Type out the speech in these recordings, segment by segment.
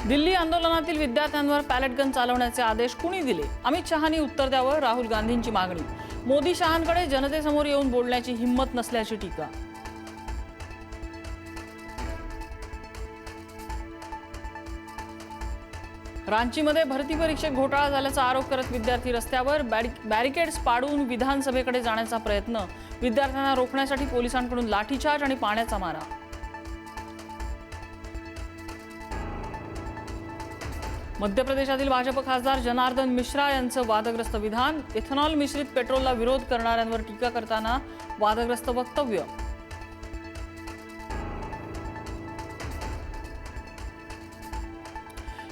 दिल्ली आंदोलनातील विद्यार्थ्यांवर palette gun चालवण्याचे आदेश कुणी दिले? अमित शहांनी उत्तर द्यावं, राहुल गांधींची मागणी. मोदी शहांकडे जनतेसमोर येऊन बोलण्याची हिंमत नसल्याची टीका. रांचीमध्ये भरती परीक्षेत घोटाळा झाल्याचा आरोप करत विद्यार्थी रस्त्यावर बॅरिकेड्स पाडून विधानसभेकडे जाण्याचा प्रयत्न. विद्यार्थ्यांना रोखण्यासाठी पोलिसांकडून लाठीचार्ज आणि पाण्याचा मारा. मध्य प्रदेशातील भाजप खासदार जनार्दन मिश्रा यांचं वादग्रस्त विधान. इथेनॉल मिश्रित पेट्रोलला विरोध करणाऱ्यांवर टीका करताना वादग्रस्त वक्तव्य.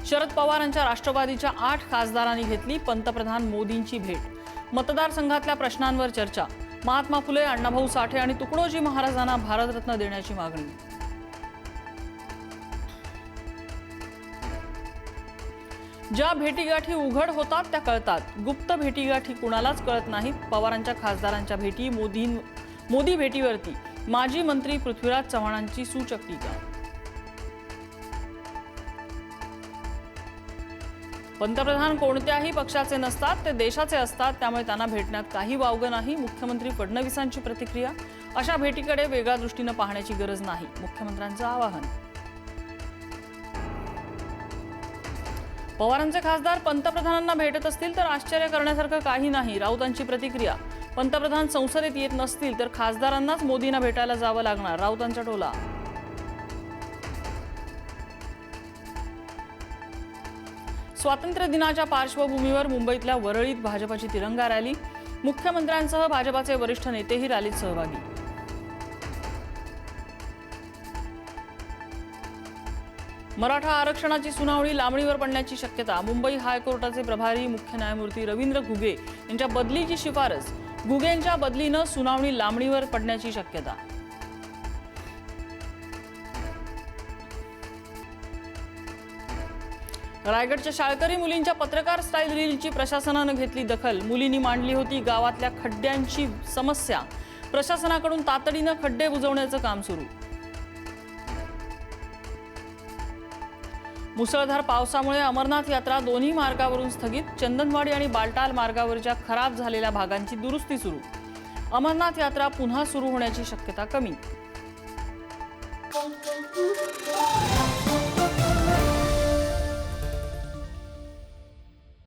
शरद पवारांच्या राष्ट्रवादीच्या 8 खासदारांनी घेतली पंतप्रधान मोदींची भेट. मतदारसंघातल्या प्रश्नांवर चर्चा. महात्मा फुले, अण्णाभाऊ साठे आणि तुकडोजी महाराजांना भारतरत्न देण्याची मागणी. ज्या भेटीगाठी उघड होतात त्या कळतात, गुप्त भेटीगाठी कुणालाच कळत नाहीत. पवारांच्या खासदारांच्या भेटी. मोदी भेटीवरती माजी मंत्री पृथ्वीराज चव्हाणांची सूचक टीका. पंतप्रधान कोणत्याही पक्षाचे नसतात, ते देशाचे असतात, त्यामुळे त्यांना भेटण्यात काही वावगं नाही. मुख्यमंत्री फडणवीसांची प्रतिक्रिया. अशा भेटीकडे वेगळ्या दृष्टीने पाहण्याची गरज नाही, मुख्यमंत्र्यांचं आवाहन. पवारांचे खासदार पंतप्रधानांना भेटत असतील तर आश्चर्य करण्यासारखं काही नाही, राऊतांची प्रतिक्रिया. पंतप्रधान संसदेत येत नसतील तर खासदारांनाच मोदींना भेटायला जावं लागणार, राऊतांचा टोला. स्वातंत्र्य दिनाच्या पार्श्वभूमीवर मुंबईतल्या वरळीत भाजपाची तिरंगा रॅली. मुख्यमंत्र्यांसह भाजपाचे वरिष्ठ नेतेही रॅलीत सहभागी. मराठा आरक्षणाची सुनावणी लांबणीवर पडण्याची शक्यता. मुंबई हायकोर्टाचे प्रभारी मुख्य न्यायमूर्ती रवींद्र घुगे यांच्या बदलीची शिफारस. घुगेंच्या बदलीनं सुनावणी लांबणीवर पडण्याची शक्यता. रायगडच्या शाळकरी मुलींच्या पत्रकार स्टाईल रीलची प्रशासनानं घेतली दखल. मुलींनी मांडली होती गावातल्या खड्ड्यांची समस्या. प्रशासनाकडून तातडीनं खड्डे बुजवण्याचं काम सुरू. मुसळधार पावसामुळे अमरनाथ यात्रा दोन्ही मार्गावरून स्थगित. चंदनवाडी आणि बालटाल मार्गावरच्या खराब झालेल्या भागांची दुरुस्ती सुरू. अमरनाथ यात्रा पुन्हा सुरू होण्याची शक्यता कमी.